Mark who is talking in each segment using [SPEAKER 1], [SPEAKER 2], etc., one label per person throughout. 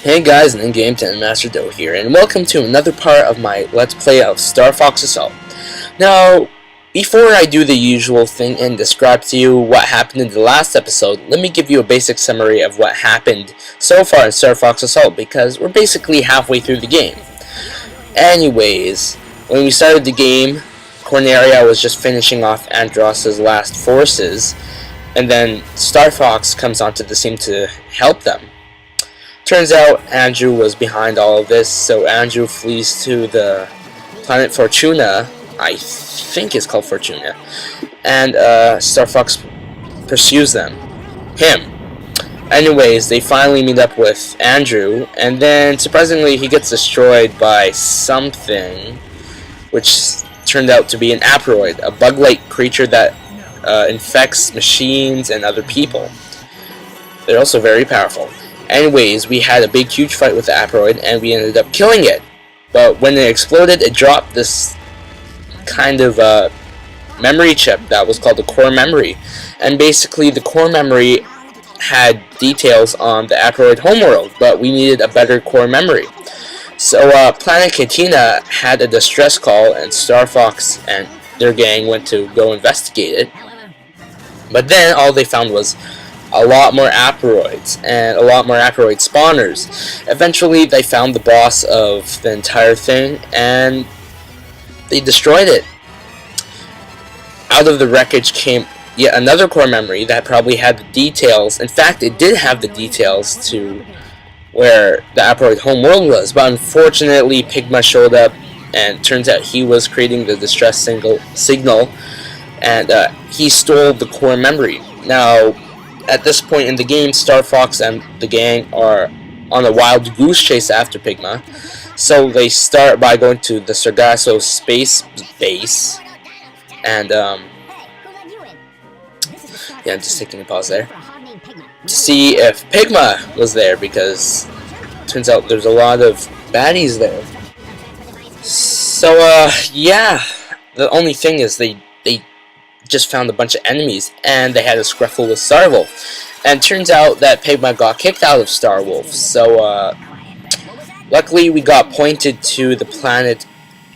[SPEAKER 1] Hey guys, and in-game 10 Master Doe here, and welcome to another part of my Let's Play of Starfox Assault. Now, before I do the usual thing and describe to you what happened in the last episode, let me give you a basic summary of what happened so far in Starfox Assault, because we're basically halfway through the game. Anyways, when we started the game, Corneria was just finishing off Andross's last forces, and then Starfox comes onto the scene to help them. Turns out Andrew was behind all of this, so Andrew flees to the planet Fortuna. I think it's called Fortuna. And Starfox pursues him. Anyways, they finally meet up with Andrew, and then surprisingly he gets destroyed by something, which turned out to be an Aperoid, a bug-like creature that infects machines and other people. They're also very powerful. Anyways, we had a big huge fight with the Aperoid and we ended up killing it. But when it exploded, it dropped this kind of memory chip that was called the core memory. And basically the core memory had details on the Aperoid homeworld, but we needed a better core memory. So Planet Katina had a distress call, and Starfox and their gang went to go investigate it. But then all they found was a lot more Aperoids, and a lot more Aperoid spawners. Eventually, they found the boss of the entire thing, and they destroyed it. Out of the wreckage came yet another core memory that probably had the details. In fact, it did have the details to where the Aperoid homeworld was, but unfortunately, Pigma showed up, and turns out he was creating the distress signal, and he stole the core memory. Now, at this point in the game, Starfox and the gang are on a wild goose chase after Pigma. So they start by going to the Sargasso space base. And, yeah, I'm just taking a pause there to see if Pigma was there, because it turns out there's a lot of baddies there. So, yeah, the only thing is they just found a bunch of enemies, and they had a scruffle with Starwolf. And turns out that Pigma got kicked out of Starwolf, so luckily we got pointed to the planet,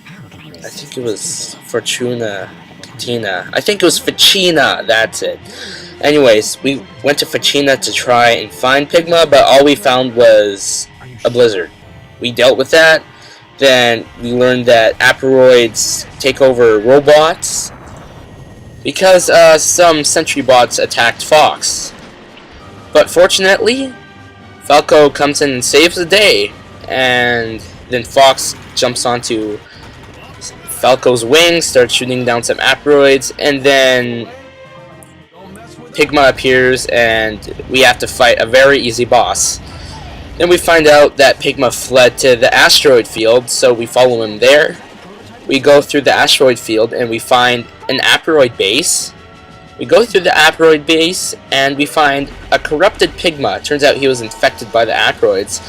[SPEAKER 1] I think it was Fortuna, Katina. I think it was Ficina, that's it. Anyways, we went to Ficina to try and find Pigma, but all we found was a blizzard. We dealt with that. Then we learned that Aperoids take over robots, because some sentry bots attacked Fox. But fortunately, Falco comes in and saves the day, and then Fox jumps onto Falco's wings, starts shooting down some Aperoids, and then Pigma appears and we have to fight a very easy boss. Then we find out that Pigma fled to the asteroid field, so we follow him there. We go through the asteroid field and we find an Aperoid base. We go through the Aperoid base and we find a corrupted Pigma. Turns out he was infected by the Aperoids,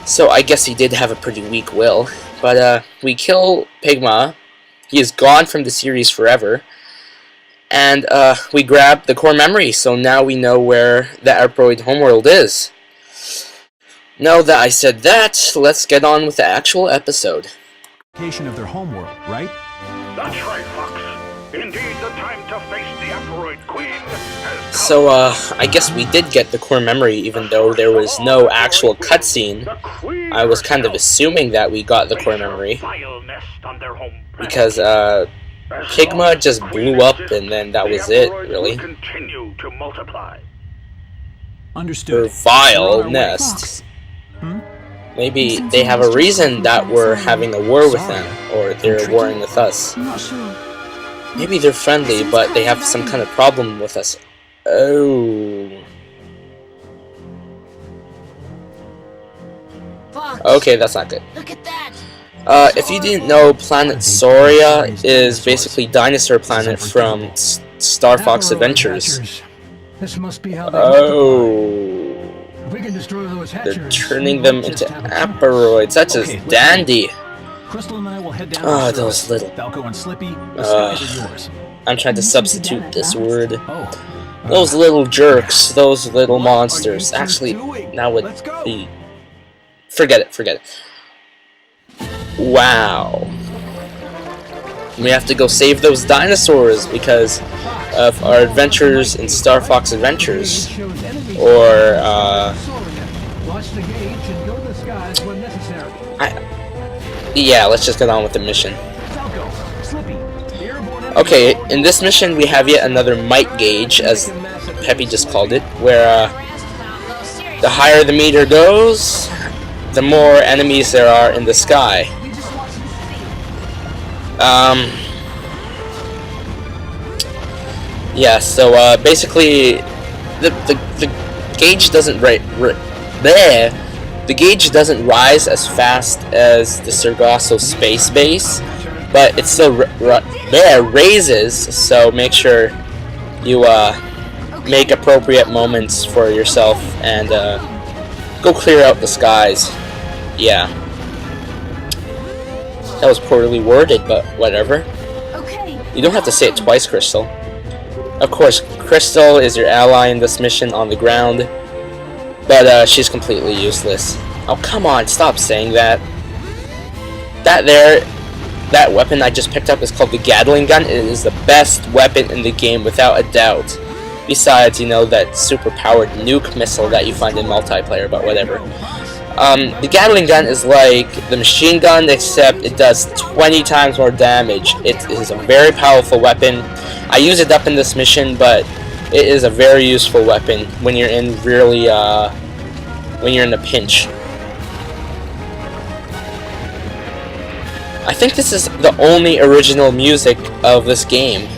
[SPEAKER 1] so I guess he did have a pretty weak will. But we kill Pigma. He is gone from the series forever. And we grab the core memory, so now we know where the Aperoid homeworld is. Now that I said that, let's get on with the actual episode.
[SPEAKER 2] Of their homeworld, right?
[SPEAKER 3] That's right, Fox. Indeed, the time to face the Aperoid Queen has come.
[SPEAKER 1] So, I guess we did get the core memory, even though there was no actual cutscene. I was kind of assuming that we got the core memory, because, Pigma just blew up, and then that was it, really.
[SPEAKER 2] Understood.
[SPEAKER 1] Her vile nest. Maybe they have a reason that we're having a war with them, or they're warring with us.
[SPEAKER 4] I'm not sure.
[SPEAKER 1] Maybe they're friendly, but they have some kind of problem with us. Oh. Okay, that's not good.
[SPEAKER 4] Look at that.
[SPEAKER 1] If you didn't know, Planet Soria is basically Dinosaur Planet from Starfox Adventures.
[SPEAKER 5] This must be how they We can destroy those hatcheries.
[SPEAKER 1] They're turning them into Aperoids. That's just dandy.
[SPEAKER 2] Crystal and I will head down.
[SPEAKER 1] Oh, those little.
[SPEAKER 2] Falco and Slippy, the skies are yours.
[SPEAKER 1] I'm trying to substitute this word.
[SPEAKER 2] Oh,
[SPEAKER 1] Those little jerks, those little monsters. Actually, that would be Forget it, forget it. Wow. We have to go save those dinosaurs because of our adventures in Starfox Adventures. Or,
[SPEAKER 5] Watch the gauge and go to the skies when necessary.
[SPEAKER 1] yeah, let's just get on with the mission.
[SPEAKER 5] Falco, Slippy, airborne enemy.
[SPEAKER 1] Okay, in this mission we have yet another might gauge, as Peppy just called it, where the higher the meter goes, the more enemies there are in the sky. Yeah, so basically the gauge doesn't the gauge doesn't rise as fast as the Sargasso space base, but it still raises, so make sure you make appropriate moments for yourself and go clear out the skies. Yeah. That was poorly worded, but whatever. You don't have to say it twice, Crystal. Of course, Crystal is your ally in this mission on the ground, but she's completely useless. Oh, come on, stop saying that. That weapon I just picked up is called the Gatling gun. It is the best weapon in the game without a doubt. Besides, you know, that super-powered nuke missile that you find in multiplayer, but whatever. The Gatling gun is like the machine gun, except it does 20 times more damage. It is a very powerful weapon. I use it up in this mission, but it is a very useful weapon when you're in really, when you're in a pinch. I think this is the only original music of this game.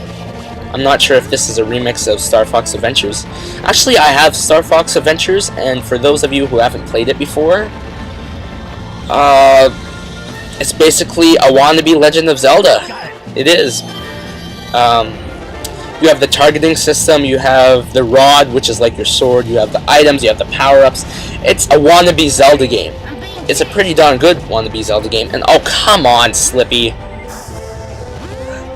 [SPEAKER 1] I'm not sure if this is a remix of Starfox Adventures. Actually, I have Starfox Adventures, and for those of you who haven't played it before, it's basically a wannabe Legend of Zelda. It is. You have the targeting system, you have the rod, which is like your sword, you have the items, you have the power-ups. It's a wannabe Zelda game. It's a pretty darn good wannabe Zelda game. And oh, come on, Slippy.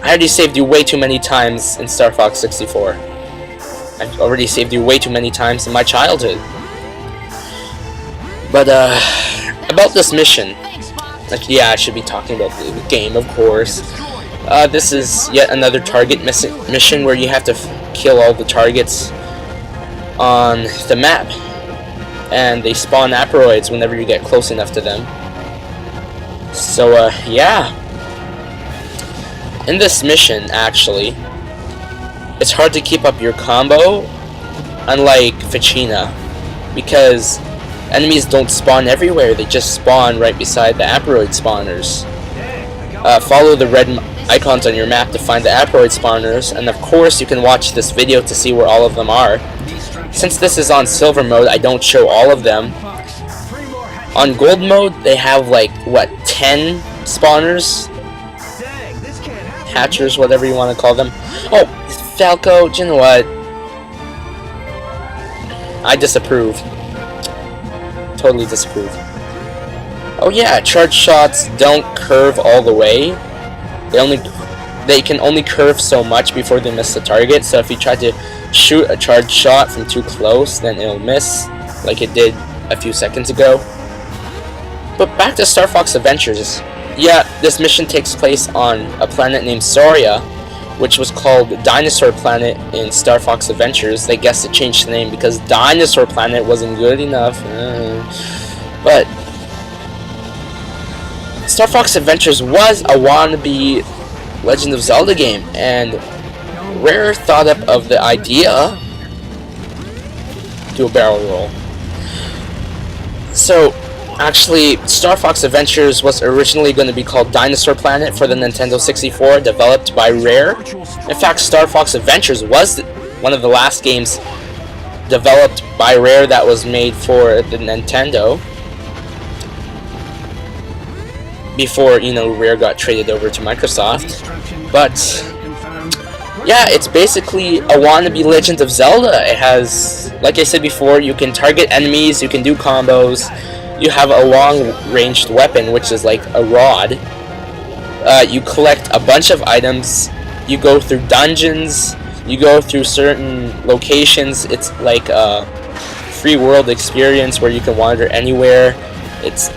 [SPEAKER 1] I already saved you way too many times in Star Fox 64. I've already saved you way too many times in my childhood. But, about this mission. Like, yeah, I should be talking about the game, of course. This is yet another target mission where you have to kill all the targets on the map. And they spawn asteroids whenever you get close enough to them. So, yeah. In this mission, actually, it's hard to keep up your combo, unlike Ficina, because enemies don't spawn everywhere, they just spawn right beside the asteroid spawners. Follow the red icons on your map to find the asteroid spawners, and of course you can watch this video to see where all of them are. Since this is on silver mode, I don't show all of them. On gold mode, they have like, what, 10 spawners? Hatchers, whatever you want to call them. Oh, Falco, you know what? I disapprove. Totally disapprove. Oh yeah, charge shots don't curve all the way. They can only curve so much before they miss the target, so if you try to shoot a charge shot from too close, then it'll miss, like it did a few seconds ago. But back to Star Fox Adventures. Yeah, this mission takes place on a planet named Soria, which was called Dinosaur Planet in Star Fox Adventures. They guessed to change the name because Dinosaur Planet wasn't good enough. But Star Fox Adventures was a wannabe Legend of Zelda game, and Rare thought up of the idea to a barrel roll. So, actually, Star Fox Adventures was originally going to be called Dinosaur Planet for the Nintendo 64, developed by Rare. In fact, Star Fox Adventures was one of the last games developed by Rare that was made for the Nintendo. Before, you know, Rare got traded over to Microsoft. But yeah, it's basically a wannabe Legend of Zelda. It has, like I said before, you can target enemies, you can do combos, you have a long-ranged weapon, which is like a rod. You collect a bunch of items, you go through dungeons, you go through certain locations. It's like a free world experience where you can wander anywhere. It's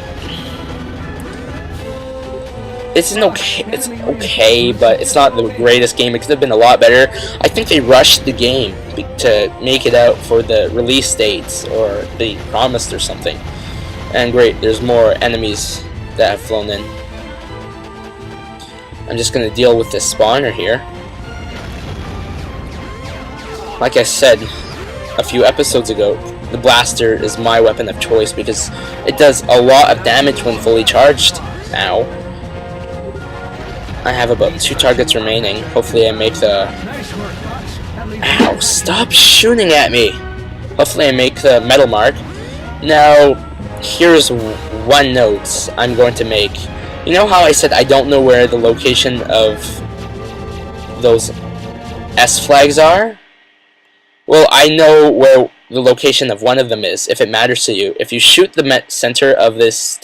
[SPEAKER 1] okay, but it's not the greatest game. It could have been a lot better. I think they rushed the game to make it out for the release dates, or they promised or something. And great, there's more enemies that have flown in. I'm just gonna deal with this spawner here. Like I said a few episodes ago, the blaster is my weapon of choice because it does a lot of damage when fully charged. Now I have about 2 targets remaining. Hopefully I make the... Ow, stop shooting at me! Hopefully I make the metal mark. Now, here's one note I'm going to make. You know how I said I don't know where the location of those S flags are? Well, I know where the location of one of them is, if it matters to you. If you shoot the center of this...